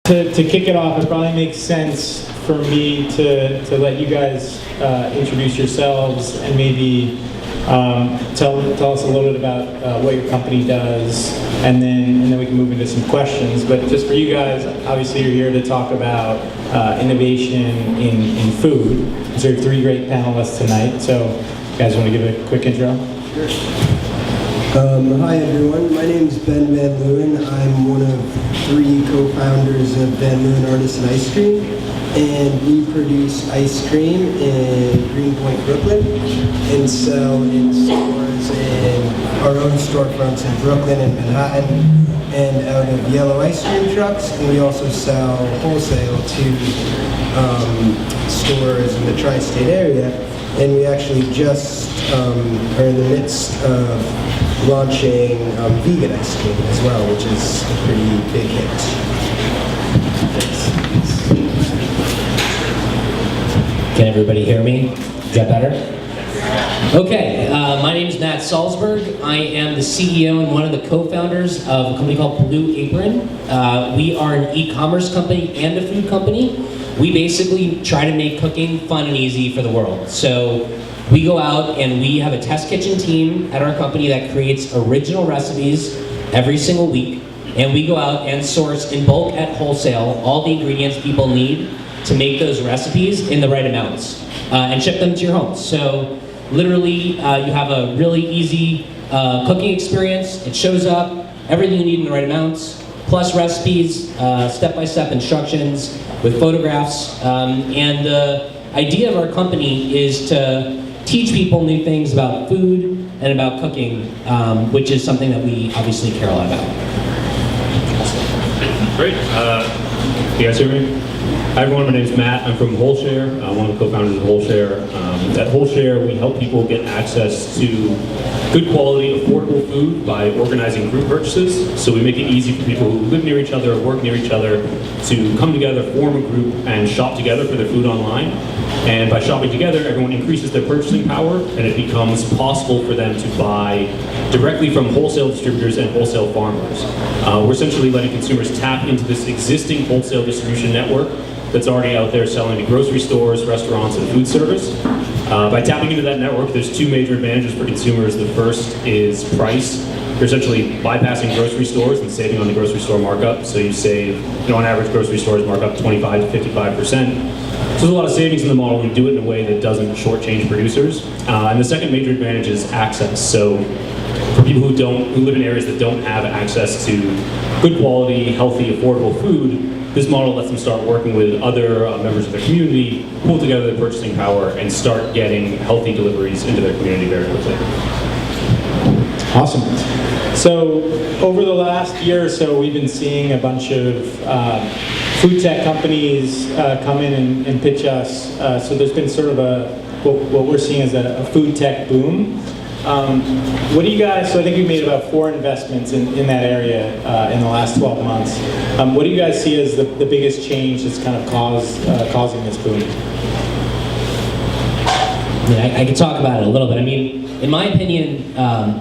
To kick it off, it probably makes sense for me to let you guys introduce yourselves and maybe tell us a little bit about what your company does, and then we can move into some questions. But just for you guys, obviously you're here to talk about innovation in food. So there are three great panelists tonight. So you guys want to give a quick intro? Sure. Hi everyone, my name is Ben Van Leeuwen. I'm one of three co-founders of Van Leeuwen Artisan Ice Cream, and we produce ice cream in Greenpoint, Brooklyn, and sell in stores in our own storefronts in Brooklyn and Manhattan, and out of yellow ice cream trucks, and we also sell wholesale to stores in the tri-state area, and we actually just are in the midst of launching vegan ice cream as well, which is a pretty big hit. Can everybody hear me? Is that better? Okay, my name is Matt Salzberg. I am the CEO and one of the co-founders of a company called Blue Apron. We are an e-commerce company and a food company. We basically try to make cooking fun and easy for the world. So we go out and we have a test kitchen team at our company that creates original recipes every single week. And we go out and source in bulk at wholesale all the ingredients people need to make those recipes in the right amounts and ship them to your homes. So literally you have a really easy cooking experience. It shows up, everything you need in the right amounts, plus recipes, step-by-step instructions with photographs. And the idea of our company is to teach people new things about food and about cooking, which is something that we obviously care a lot about. Great. You guys hear me? Hi everyone, my name is Matt. I'm from Wholeshare. I'm one of the co-founders of Wholeshare. At Wholeshare, we help people get access to good quality, affordable food by organizing group purchases. So we make it easy for people who live near each other or work near each other to come together, form a group, and shop together for their food online. And by shopping together, everyone increases their purchasing power, and it becomes possible for them to buy directly from wholesale distributors and wholesale farmers. We're essentially letting consumers tap into this existing wholesale distribution network that's already out there selling to grocery stores, restaurants, and food service. By tapping into that network, there's two major advantages for consumers. The first is price. You're essentially bypassing grocery stores and saving on the grocery store markup. So you save, on average, grocery stores mark up 25 to 55%. So there's a lot of savings in the model. We do it in a way that doesn't shortchange producers. And the second major advantage is access. So for people who live in areas that don't have access to good quality, healthy, affordable food, this model lets them start working with other members of their community, pull together their purchasing power, and start getting healthy deliveries into their community very quickly. Awesome. So over the last year or so, we've been seeing a bunch of food tech companies come in and pitch us. So there's been sort of what we're seeing as a food tech boom. What do you guys, so I think we made about 4 investments in that area in the last 12 months. What do you guys see as the biggest change that's kind of causing this boom? Yeah, I could talk about it a little bit. I mean, in my opinion,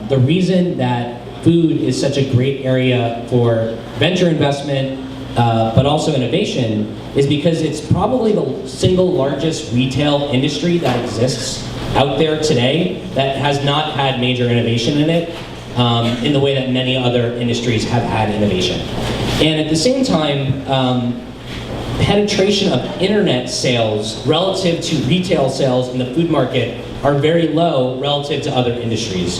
the reason that food is such a great area for venture investment, but also innovation, is because it's probably the single largest retail industry that exists out there today that has not had major innovation in it in the way that many other industries have had innovation. And at the same time, penetration of internet sales relative to retail sales in the food market are very low relative to other industries.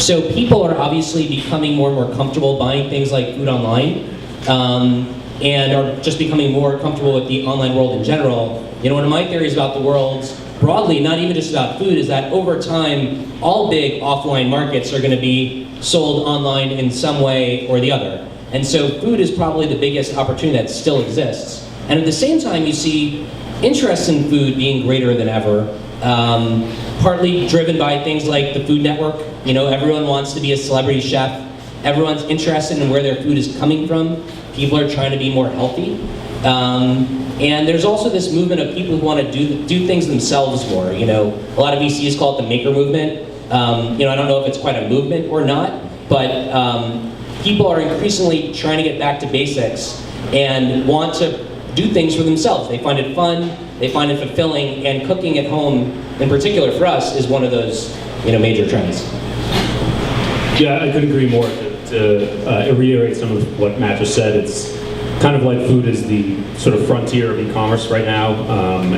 So people are obviously becoming more and more comfortable buying things like food online, and are just becoming more comfortable with the online world in general. One of my theories about the world broadly, not even just about food, is that over time, all big offline markets are going to be sold online in some way or the other. And so food is probably the biggest opportunity that still exists. And at the same time, you see interest in food being greater than ever, partly driven by things like the Food Network. Everyone wants to be a celebrity chef. Everyone's interested in where their food is coming from. People are trying to be more healthy. And there's also this movement of people who want to do things themselves more. A lot of VCs call it the maker movement. I don't know if it's quite a movement or not, but people are increasingly trying to get back to basics and want to do things for themselves. They find it fun, they find it fulfilling, and cooking at home, in particular for us, is one of those major trends. Yeah, I couldn't agree more. To reiterate some of what Matt just said, it's kind of like food is the sort of frontier of e-commerce right now,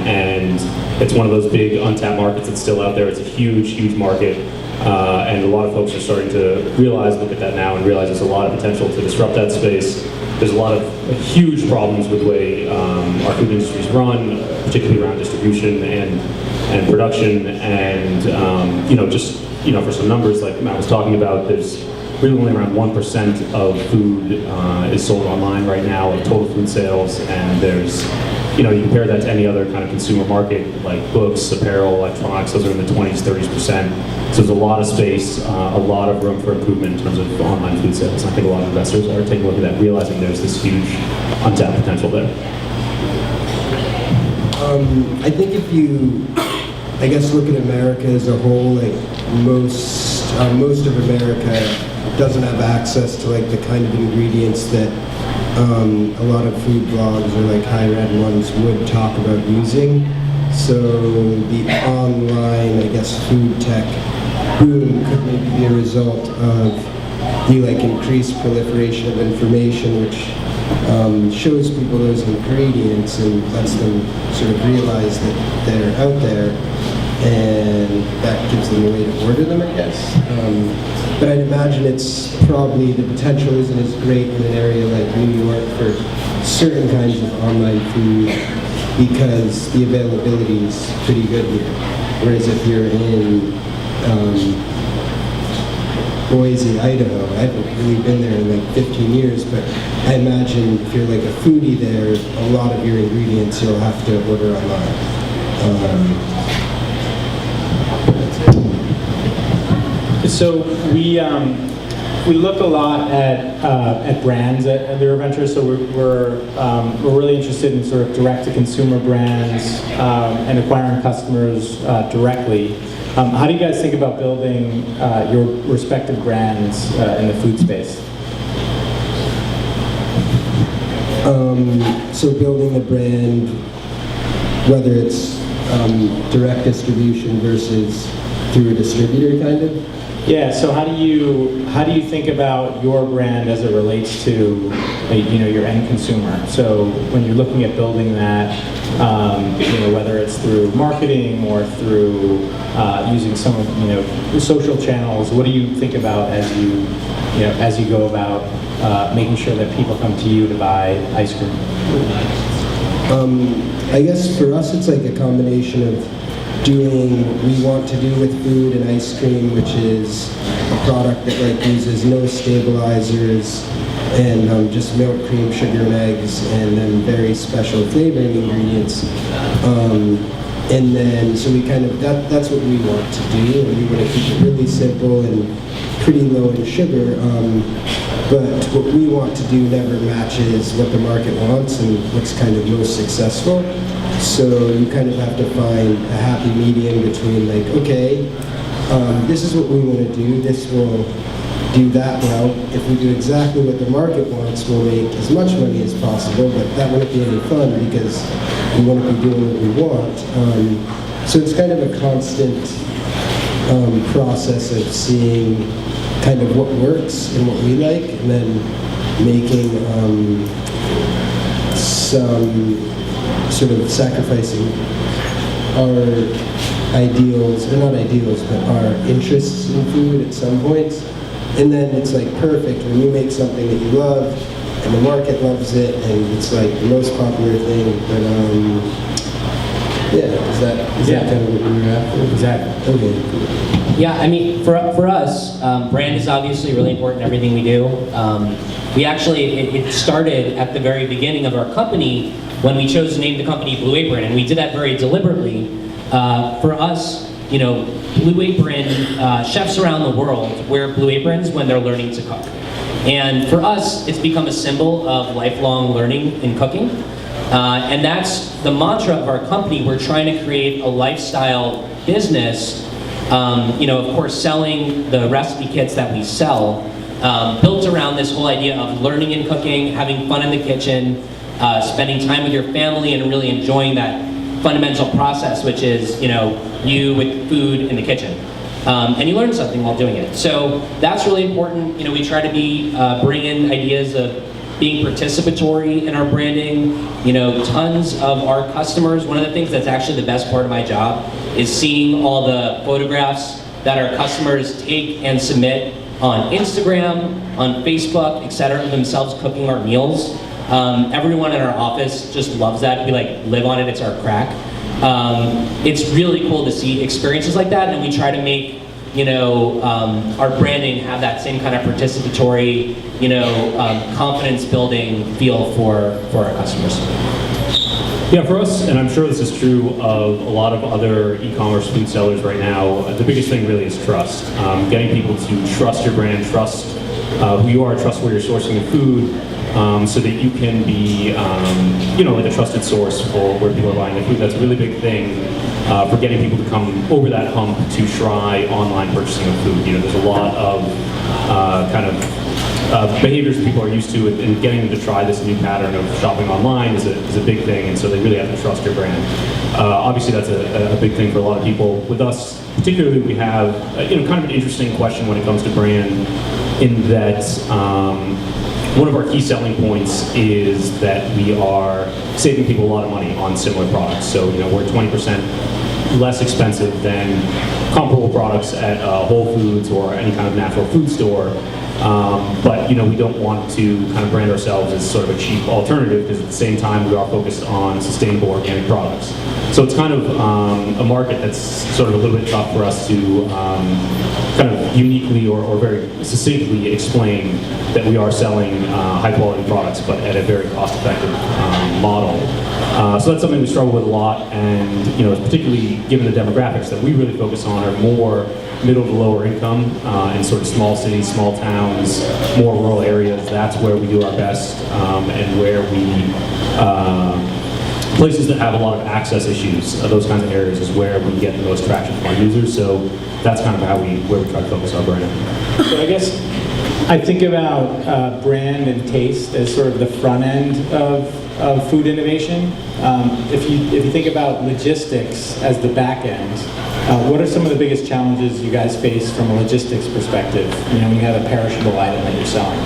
and it's one of those big untapped markets that's still out there. It's a huge, huge market, and a lot of folks are starting to look at that now and realize there's a lot of potential to disrupt that space. There's a lot of huge problems with the way our food industry is run, particularly around distribution and production, and for some numbers like Matt was talking about, there's really only around 1% of food is sold online right now of total food sales, and there's, you compare that to any other kind of consumer market like books, apparel, electronics, those are in the 20s, 30%. So there's a lot of space, a lot of room for improvement in terms of online food sales. I think a lot of investors are taking a look at that, realizing there's this huge untapped potential there. I think if you, look at America as a whole, like most of America doesn't have access to the kind of ingredients that a lot of food blogs or higher end ones would talk about using. So the online, food tech boom could maybe be a result of the increased proliferation of information, which shows people those ingredients and lets them sort of realize that they're out there, and that gives them a way to order them, I guess. But I'd imagine it's probably, the potential isn't as great in an area like New York for certain kinds of online food because the availability is pretty good here. Whereas if you're in Boise, Idaho, I haven't really been there in 15 years, but I imagine if you're a foodie there, a lot of your ingredients you'll have to order online. So we look a lot at brands at Lerer Ventures. So we're really interested in sort of direct-to-consumer brands and acquiring customers directly. How do you guys think about building your respective brands in the food space? So building a brand, whether it's direct distribution versus through a distributor, kind of. Yeah. So how do you think about your brand as it relates to your end consumer? So when you're looking at building that, whether it's through marketing or through using some of the social channels, what do you think about as you go about making sure that people come to you to buy ice cream? I guess for us it's a combination of doing what we want to do with food and ice cream, which is a product that uses no stabilizers and just milk, cream, sugar, and eggs, and then very special flavoring ingredients. And then, so we that's what we want to do, and we want to keep it really simple and pretty low in sugar. But what we want to do never matches what the market wants and what's kind of most successful. So you kind of have to find a happy medium between okay, this is what we want to do, this will do that well. If we do exactly what the market wants, we'll make as much money as possible, but that wouldn't be any fun because we want to be doing what we want. So it's kind of a constant process of seeing kind of what works and what we like, and then making some sort of sacrificing our ideals, or not ideals, but our interests in food at some points. And then it's perfect when you make something that you love and the market loves it and it's the most popular thing. But is that kind of what we were after? Exactly. Okay, cool. Yeah, I mean, for us, brand is obviously really important in everything we do. We actually, it started at the very beginning of our company when we chose to name the company Blue Apron, and we did that very deliberately. For us, Blue Apron, chefs around the world wear Blue Aprons when they're learning to cook. And for us, it's become a symbol of lifelong learning in cooking. And that's the mantra of our company. We're trying to create a lifestyle business, of course, selling the recipe kits that we sell, built around this whole idea of learning and cooking, having fun in the kitchen, spending time with your family, and really enjoying that fundamental process, which is, you with food in the kitchen. And you learn something while doing it. So that's really important. We try to bring in ideas of being participatory in our branding. Tons of our customers, one of the things that's actually the best part of my job is seeing all the photographs that our customers take and submit on Instagram, on Facebook, etc., of themselves cooking our meals. Everyone in our office just loves that. We live on it, it's our crack. It's really cool to see experiences like that, and we try to make our branding have that same kind of participatory, confidence building feel for our customers. Yeah, for us, and I'm sure this is true of a lot of other e-commerce food sellers right now, the biggest thing really is trust. Getting people to trust your brand, trust who you are, trust where you're sourcing your food, so that you can be, like a trusted source for where people are buying their food. That's a really big thing for getting people to come over that hump to try online purchasing of food. There's a lot of behaviors that people are used to, and getting them to try this new pattern of shopping online is a big thing, and so they really have to trust your brand. Obviously, that's a big thing for a lot of people. With us, particularly, we have kind of an interesting question when it comes to brand, in that one of our key selling points is that we are saving people a lot of money on similar products. So we're 20% less expensive than comparable products at Whole Foods or any kind of natural food store. But we don't want to kind of brand ourselves as sort of a cheap alternative, because at the same time we are focused on sustainable organic products. So it's kind of a market that's sort of a little bit tough for us to kind of uniquely or very succinctly explain that we are selling high quality products, but at a very cost effective model. So that's something we struggle with a lot, and particularly given the demographics that we really focus on are more middle to lower income in sort of small cities, small towns, more rural areas. That's where we do our best, and where we places that have a lot of access issues. Those kinds of areas is where we get the most traction from our users. So that's kind of where we try to focus our brand. So I guess I think about brand and taste as sort of the front end of food innovation. If you think about logistics as the back end, what are some of the biggest challenges you guys face from a logistics perspective? When you have a perishable item that you're selling.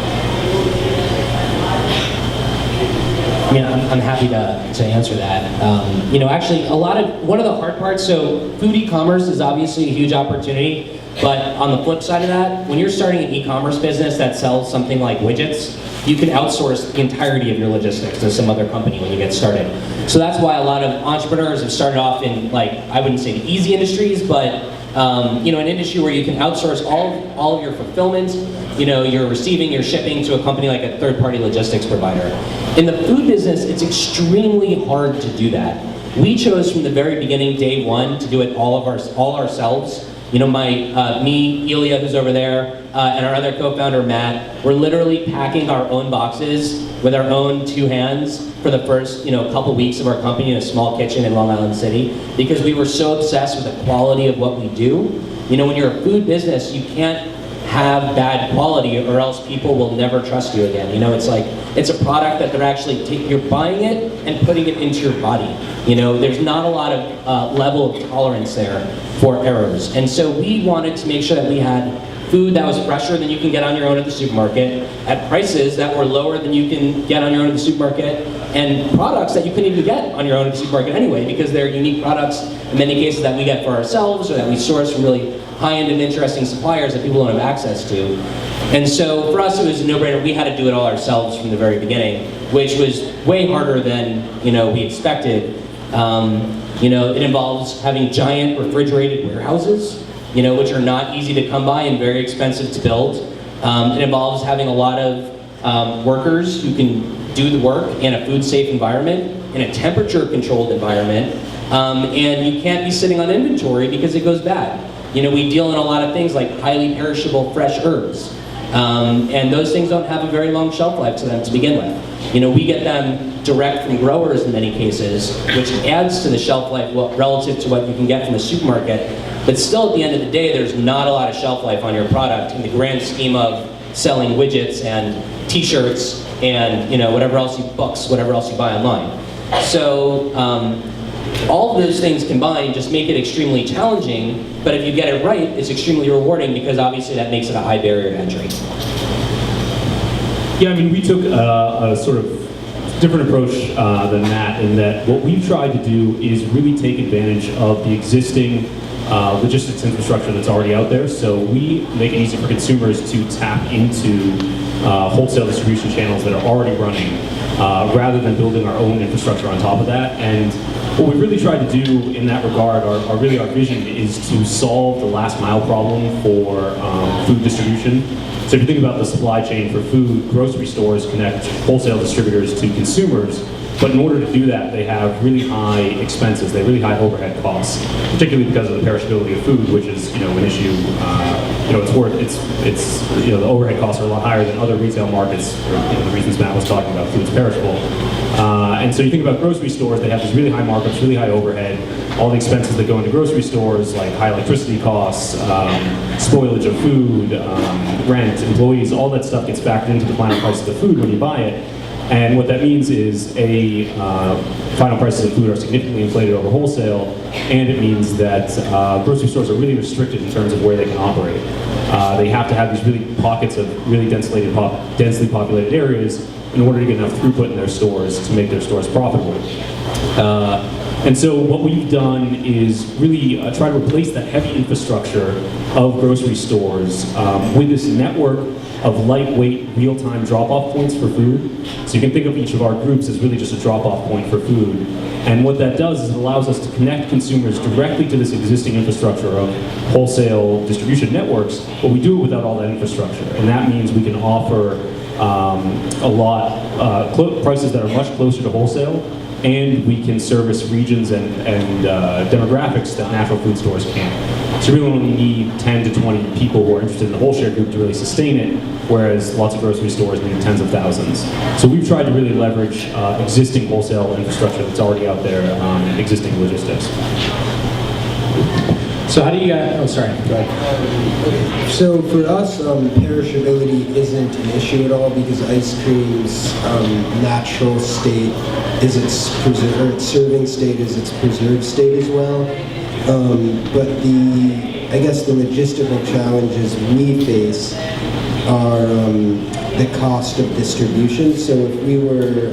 I'm happy to answer that. Actually, one of the hard parts. So, food e-commerce is obviously a huge opportunity, but on the flip side of that, when you're starting an e-commerce business that sells something like widgets, you can outsource the entirety of your logistics to some other company when you get started. So that's why a lot of entrepreneurs have started off in, I wouldn't say the easy industries, but an industry where you can outsource all of your fulfillment, your receiving, your shipping to a company like a third-party logistics provider. In the food business, it's extremely hard to do that. We chose from the very beginning, day one, to do it all ourselves. Me, Ilya, who's over there, and our other co-founder, Matt, we're literally packing our own boxes with our own two hands for the first, couple weeks of our company in a small kitchen in Long Island City, because we were so obsessed with the quality of what we do. When you're a food business, you can't have bad quality, or else people will never trust you again. It's a product that they're actually you're buying it and putting it into your body. There's not a lot of level of tolerance there for errors. And so we wanted to make sure that we had food that was fresher than you can get on your own at the supermarket, at prices that were lower than you can get on your own at the supermarket, and products that you couldn't even get on your own at the supermarket anyway, because they're unique products in many cases that we get for ourselves, or that we source from really high-end and interesting suppliers that people don't have access to. And so for us, it was a no-brainer. We had to do it all ourselves from the very beginning, which was way harder than we expected. It involves having giant refrigerated warehouses, which are not easy to come by and very expensive to build. It involves having a lot of workers who can do the work in a food-safe environment, in a temperature-controlled environment, and you can't be sitting on inventory because it goes bad. We deal in a lot of things like highly perishable fresh herbs, and those things don't have a very long shelf life to them to begin with. We get them direct from growers in many cases, which adds to the shelf life relative to what you can get from the supermarket. But still, at the end of the day, there's not a lot of shelf life on your product in the grand scheme of selling widgets and T-shirts and whatever else you buy online. So all of those things combined just make it extremely challenging. But if you get it right, it's extremely rewarding because obviously that makes it a high barrier to entry. Yeah, I mean, we took a sort of different approach than that, in that what we've tried to do is really take advantage of the existing logistics infrastructure that's already out there. So we make it easy for consumers to tap into wholesale distribution channels that are already running, rather than building our own infrastructure on top of that. And what we really tried to do in that regard, our vision is to solve the last mile problem for food distribution. So if you think about the supply chain for food, grocery stores connect wholesale distributors to consumers, but in order to do that, they have really high expenses, they have really high overhead costs, particularly because of the perishability of food, which is an issue. The overhead costs are a lot higher than other retail markets. For, the reasons Matt was talking about, food's perishable. And so you think about grocery stores, they have these really high markups, really high overhead, all the expenses that go into grocery stores, like high electricity costs, spoilage of food, rent, employees, all that stuff gets factored into the final price of the food when you buy it. And what that means is final prices of food are significantly inflated over wholesale, and it means that grocery stores are really restricted in terms of where they can operate. They have to have these really pockets of really densely populated areas in order to get enough throughput in their stores to make their stores profitable. And so what we've done is really try to replace that heavy infrastructure of grocery stores with this network of lightweight, real-time drop-off points for food. So you can think of each of our groups as really just a drop-off point for food. And what that does is it allows us to connect consumers directly to this existing infrastructure of wholesale distribution networks, but we do it without all that infrastructure. And that means we can offer prices that are much closer to wholesale, and we can service regions and demographics that natural food stores can't. So you really only need 10 to 20 people who are interested in the wholesale group to really sustain it, whereas lots of grocery stores need tens of thousands. So we've tried to really leverage existing wholesale infrastructure that's already out there, existing logistics. So how do you guys, oh sorry, go ahead. So for us, perishability isn't an issue at all because ice cream's natural state is its serving state is its preserved state as well. But I guess the logistical challenges we face are the cost of distribution. So if we were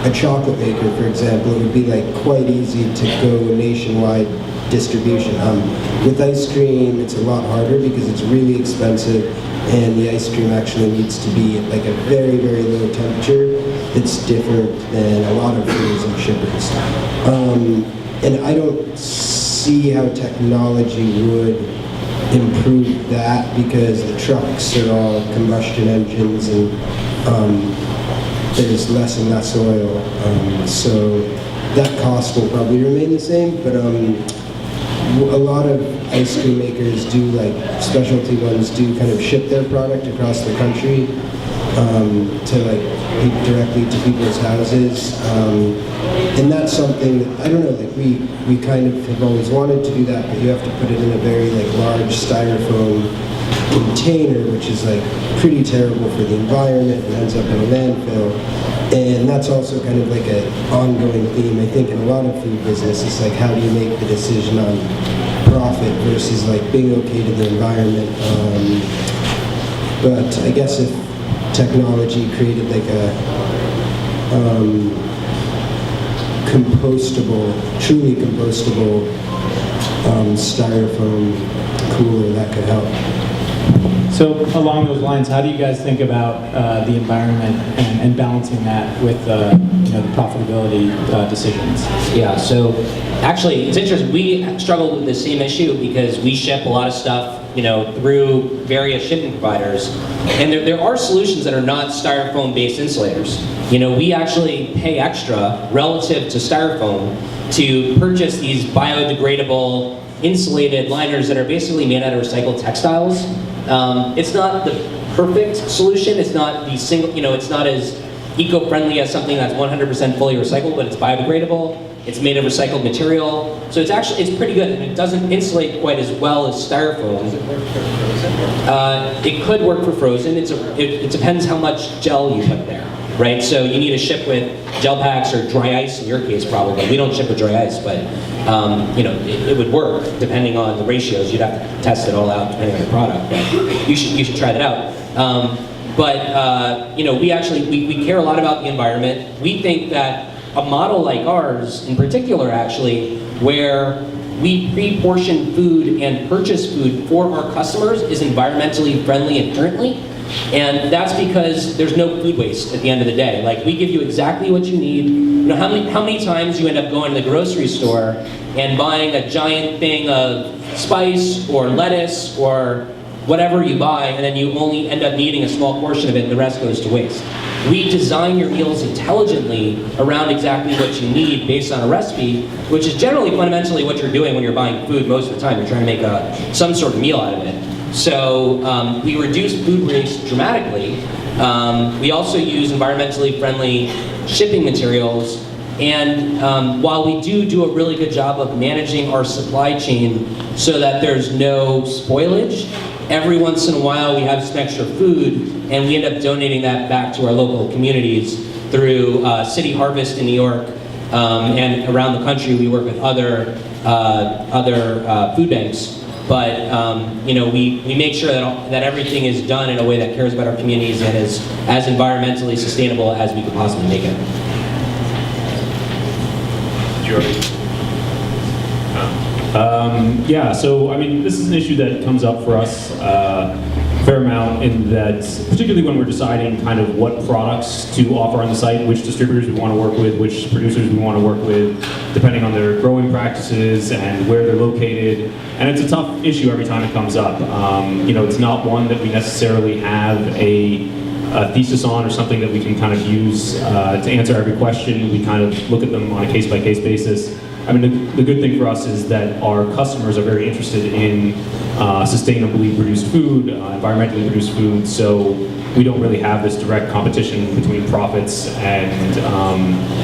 a chocolate maker, for example, it would be quite easy to go nationwide distribution. With ice cream, it's a lot harder because it's really expensive, and the ice cream actually needs to be at a very, very low temperature. It's different than a lot of frozen shippers. And I don't see how technology would improve that because the trucks are all combustion engines and there's less and less oil. So that cost will probably remain the same, but a lot of ice cream makers do, specialty ones do kind of ship their product across the country to directly to people's houses. And that's something that, I don't know, we kind of have always wanted to do that, but you have to put it in a very large styrofoam container, which is pretty terrible for the environment and ends up in a landfill. And that's also kind of an ongoing theme, I think, in a lot of food business. It's how do you make the decision on profit versus being okay to the environment. But I guess if technology created truly compostable styrofoam cooler, that could help. So along those lines, how do you guys think about the environment and balancing that with the profitability decisions? Yeah, so actually, it's interesting. We struggled with the same issue because we ship a lot of stuff, through various shipping providers, and there are solutions that are not styrofoam-based insulators. We actually pay extra relative to styrofoam to purchase these biodegradable insulated liners that are basically made out of recycled textiles. It's not the perfect solution. It's not it's not as eco-friendly as something that's 100% fully recycled, but it's biodegradable. It's made of recycled material, so it's pretty good, and it doesn't insulate quite as well as styrofoam. Does it work for frozen? It could work for frozen. It depends how much gel you put there, right? So you need to ship with gel packs or dry ice in your case, probably. We don't ship with dry ice, but it would work depending on the ratios. You'd have to test it all out depending on the product, but you should try that out. We care a lot about the environment. We think that a model like ours, in particular, actually, where we pre-portion food and purchase food for our customers is environmentally friendly inherently. And that's because there's no food waste at the end of the day. Like, we give you exactly what you need. You know, how many times you end up going to the grocery store and buying a giant thing of spice or lettuce or whatever you buy, and then you only end up needing a small portion of it and the rest goes to waste. We design your meals intelligently around exactly what you need based on a recipe, which is generally fundamentally what you're doing when you're buying food most of the time. You're trying to make some sort of meal out of it. So we reduce food waste dramatically. We also use environmentally friendly shipping materials. And while we do a really good job of managing our supply chain so that there's no spoilage, every once in a while we have some extra food and we end up donating that back to our local communities through City Harvest in New York, and around the country we work with other food banks. But we make sure that everything is done in a way that cares about our communities and is as environmentally sustainable as we could possibly make it. Yeah, so I mean, this is an issue that comes up for us a fair amount, in that, particularly when we're deciding kind of what products to offer on the site, which distributors we want to work with, which producers we want to work with, depending on their growing practices and where they're located. And it's a tough issue every time it comes up. It's not one that we necessarily have a thesis on, or something that we can kind of use to answer every question. We kind of look at them on a case-by-case basis. I mean, the good thing for us is that our customers are very interested in sustainably produced food, environmentally produced food, so we don't really have this direct competition between profits and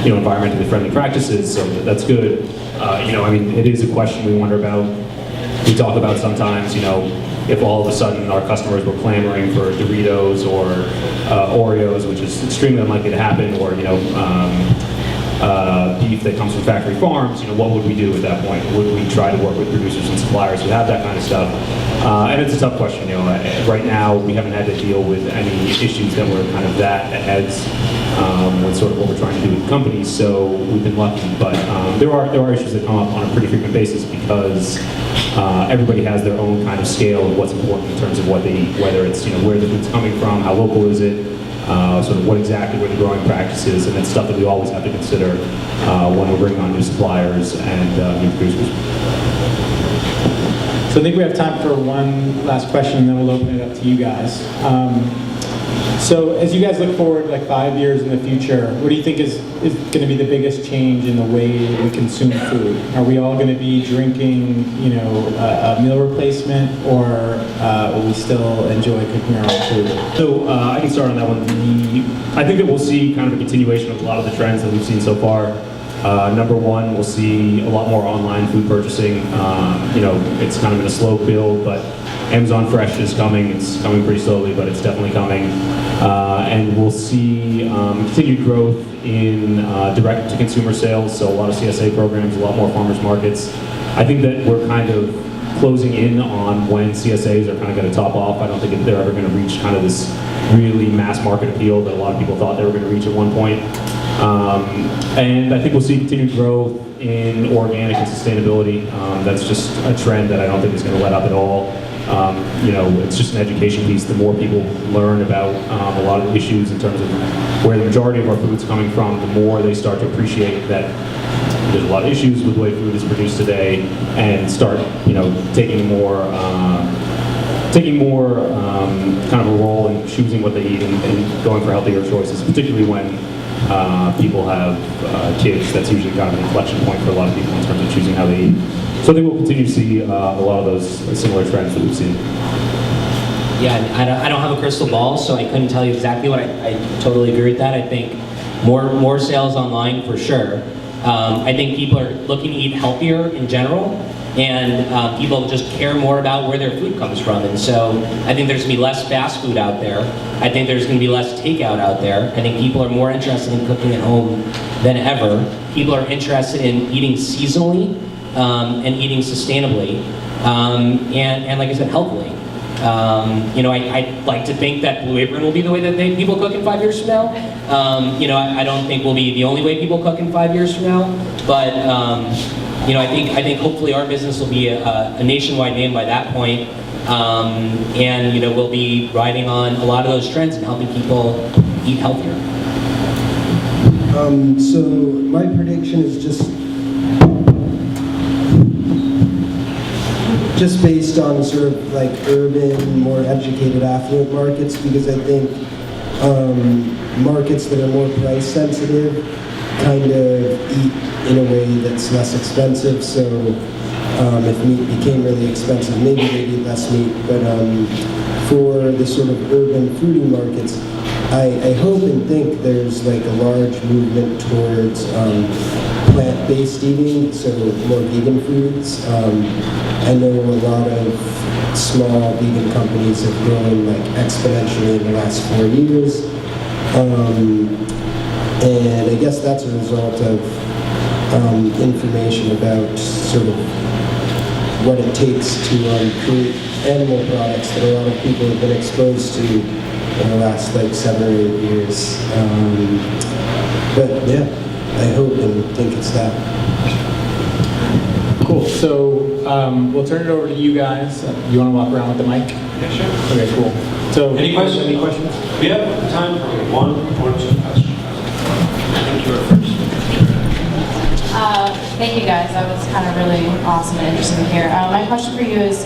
environmentally friendly practices, so that's good. It is a question we wonder about. We talk about sometimes, if all of a sudden our customers were clamoring for Doritos or Oreos, which is extremely unlikely to happen, or beef that comes from factory farms, what would we do at that point? Would we try to work with producers and suppliers who have that kind of stuff? And it's a tough question. Right now we haven't had to deal with any issues that were kind of that ahead with sort of what we're trying to do with companies, so we've been lucky. But there are issues that come up on a pretty frequent basis, because everybody has their own kind of scale of what's important in terms of what they eat, whether it's where the food's coming from, how local is it, sort of what exactly were the growing practices, and it's stuff that we always have to consider when we're bringing on new suppliers and new producers. So I think we have time for one last question, and then we'll open it up to you guys. So as you guys look forward like 5 years in the future, what do you think is going to be the biggest change in the way we consume food? Are we all going to be drinking, a meal replacement, or will we still enjoy cooking our own food? So I can start on that one. I think that we'll see kind of a continuation of a lot of the trends that we've seen so far. Number one, we'll see a lot more online food purchasing. It's kind of in a slow build, but Amazon Fresh is coming. It's coming pretty slowly, but it's definitely coming. And we'll see continued growth in direct-to-consumer sales, so a lot of CSA programs, a lot more farmers markets. I think that we're kind of closing in on when CSAs are kind of going to top off. I don't think that they're ever going to reach kind of this really mass market appeal that a lot of people thought they were going to reach at one point. And I think we'll see continued growth in organic and sustainability. That's just a trend that I don't think is going to let up at all. It's just an education piece. The more people learn about a lot of issues in terms of where the majority of our food's coming from, the more they start to appreciate that there's a lot of issues with the way food is produced today, and start, taking more kind of a role in choosing what they eat and going for healthier choices, particularly when people have kids. That's usually kind of an inflection point for a lot of people in terms of choosing how they eat. So I think we'll continue to see a lot of those similar trends that we've seen. Yeah, I don't have a crystal ball, so I couldn't tell you exactly what I totally agree with that. I think more sales online for sure. I think people are looking to eat healthier in general, and people just care more about where their food comes from. And so I think there's gonna be less fast food out there. I think there's gonna be less takeout out there. I think people are more interested in cooking at home than ever. People are interested in eating seasonally and eating sustainably, and like I said, healthily. I like to think that Blue Apron will be the way that people cook in 5 years from now. I don't think we'll be the only way people cook in 5 years from now, but I think hopefully our business will be a nationwide name by that point, and we'll be riding on a lot of those trends and helping people eat healthier. So my prediction is just based on sort of like urban, more educated, affluent markets, because I think markets that are more price sensitive kind of eat in a way that's less expensive. So if meat became really expensive, maybe they'd eat less meat. But for the sort of urban foodie markets, I hope and think there's like a large movement towards plant-based eating, so more vegan foods. I know a lot of small vegan companies have grown like exponentially in the last 4 years. And I guess that's a result of information about sort of what it takes to create animal products that a lot of people have been exposed to in the last like 7 or 8 years. But yeah, I hope and think it's that. Cool. So we'll turn it over to you guys. You want to walk around with the mic? Yeah, sure. Okay, cool. So Any questions? Any questions? We have time for one or two questions. I think you were first. Thank you guys. That was kind of really awesome and interesting to hear. My question for you is,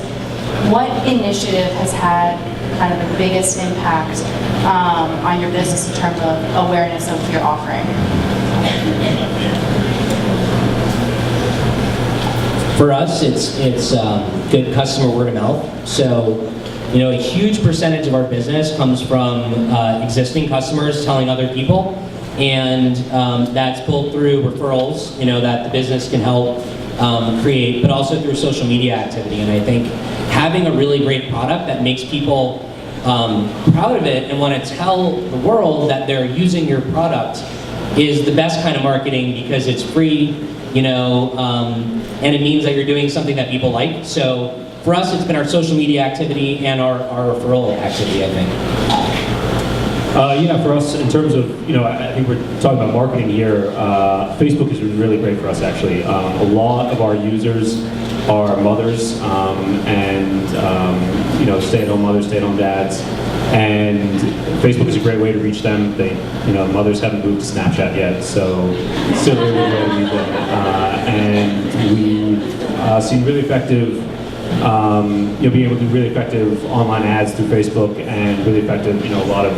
what initiative has had kind of the biggest impact on your business in terms of awareness of your offering? For us, it's good customer word of mouth. So, a huge percentage of our business comes from existing customers telling other people, and that's pulled through referrals, that the business can help create, but also through social media activity. And I think having a really great product that makes people proud of it and want to tell the world that they're using your product is the best kind of marketing, because it's free, and it means that you're doing something that people like. So for us, it's been our social media activity and our referral activity, I think. For us, in terms of, I think we're talking about marketing here. Facebook has been really great for us, actually. A lot of our users are mothers and stay-at-home mothers, stay-at-home dads, and Facebook is a great way to reach them. Mothers haven't moved to Snapchat yet, so still a really way to reach them. And we've seen really effective, being able to do really effective online ads through Facebook, and really effective, a lot of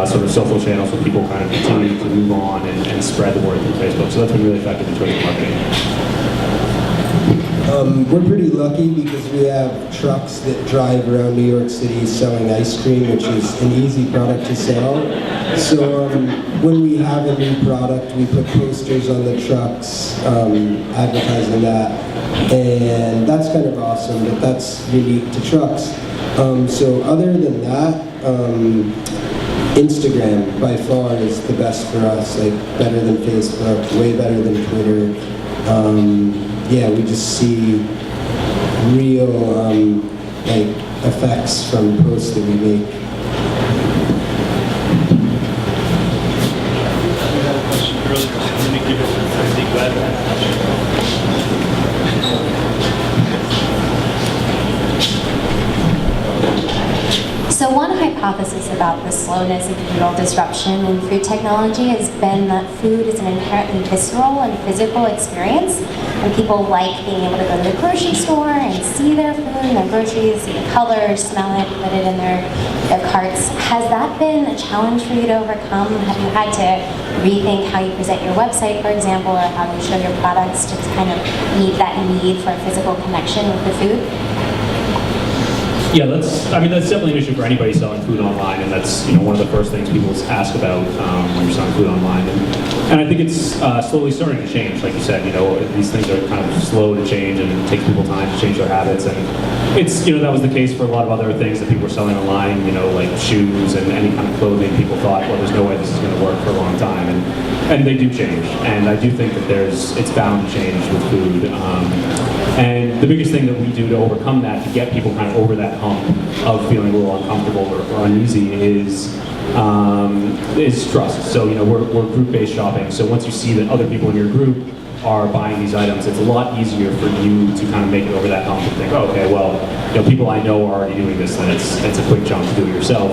sort of social channels where people kind of continue to move on and spread the word through Facebook. So that's been really effective in terms of marketing. We're pretty lucky because we have trucks that drive around New York City selling ice cream, which is an easy product to sell. So when we have a new product, we put posters on the trucks advertising that, and that's kind of awesome, but that's unique to trucks. So other than that, Instagram by far is the best for us, like better than Facebook, way better than Twitter. We just see real effects from posts that we make. We had a question earlier, so let me give it to Big Glad. So one hypothesis about the slowness of digital disruption in food technology has been that food is an inherently visceral and physical experience, and people like being able to go to the grocery store and see their food and their groceries, see the colors, smell it, put it in their carts. Has that been a challenge for you to overcome? Have you had to rethink how you present your website, for example, or how you show your products to kind of meet that need for a physical connection with the food? Yeah, that's definitely an issue for anybody selling food online, and that's one of the first things people ask about when you're selling food online. And I think it's slowly starting to change, like you said. These things are kind of slow to change, and it takes people time to change their habits. And it's that was the case for a lot of other things that people were selling online, like shoes and any kind of clothing. People thought, well, there's no way this is going to work for a long time, and they do change. And I do think that it's bound to change with food. And the biggest thing that we do to overcome that, to get people kind of over that hump of feeling a little uncomfortable or uneasy, is trust. So we're group-based shopping. So once you see that other people in your group are buying these items, it's a lot easier for you to kind of make it over that hump and think, oh, okay, well, people I know are already doing this, and it's a quick jump to do it yourself.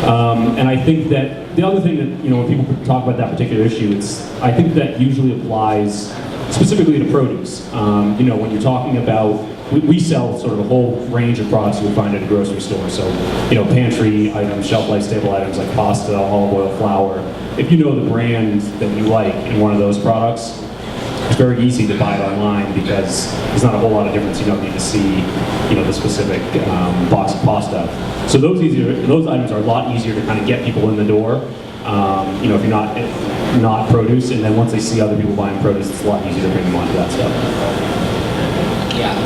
And I think that the other thing that when people talk about that particular issue, I think that usually applies specifically to produce. When you're talking about, we sell sort of a whole range of products you would find at a grocery store. So, pantry items, shelf life stable items like pasta, olive oil, flour. If you know the brand that you like in one of those products, it's very easy to buy it online because there's not a whole lot of difference. You don't need to see, the specific box of pasta. So those items are a lot easier to kind of get people in the door. If you're not produce, and then once they see other people buying produce, it's a lot easier to bring them onto that stuff. Yeah,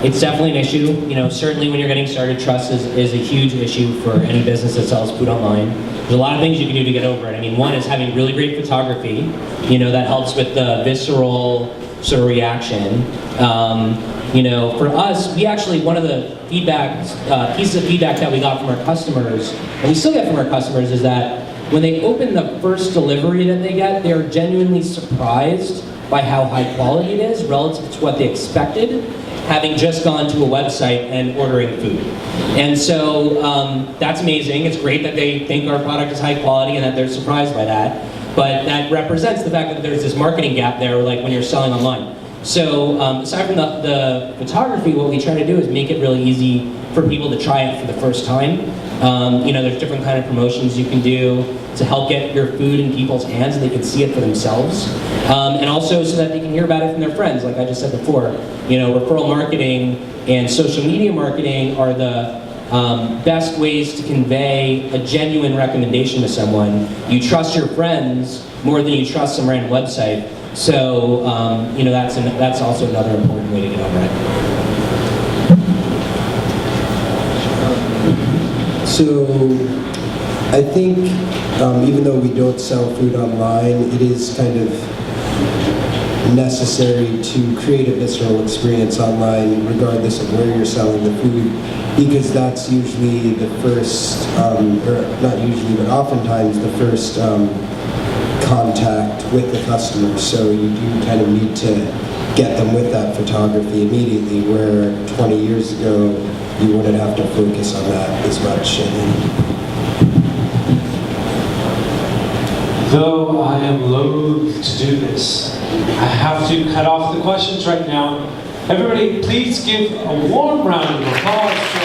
it's definitely an issue. Certainly when you're getting started, trust is a huge issue for any business that sells food online. There's a lot of things you can do to get over it. One is having really great photography. That helps with the visceral sort of reaction. For us, we actually, one of the pieces of feedback that we got from our customers, and we still get from our customers, is that when they open the first delivery that they get, they're genuinely surprised by how high quality it is relative to what they expected, having just gone to a website and ordering food. And so that's amazing. It's great that they think our product is high quality and that they're surprised by that. But that represents the fact that there's this marketing gap there, like when you're selling online. So aside from the photography, what we try to do is make it really easy for people to try it for the first time. There's different kind of promotions you can do to help get your food in people's hands and they can see it for themselves. And also so that they can hear about it from their friends, like I just said before. Referral marketing and social media marketing are the best ways to convey a genuine recommendation to someone. You trust your friends more than you trust some random website. So, that's also another important way to get over it. So I think even though we don't sell food online, it is kind of necessary to create a visceral experience online regardless of where you're selling the food, because that's usually the first, or not usually, but oftentimes the first contact with the customer. So you do kind of need to get them with that photography immediately, where 20 years ago you wouldn't have to focus on that as much. Though I am loath to do this, I have to cut off the questions right now. Everybody, please give a warm round of applause to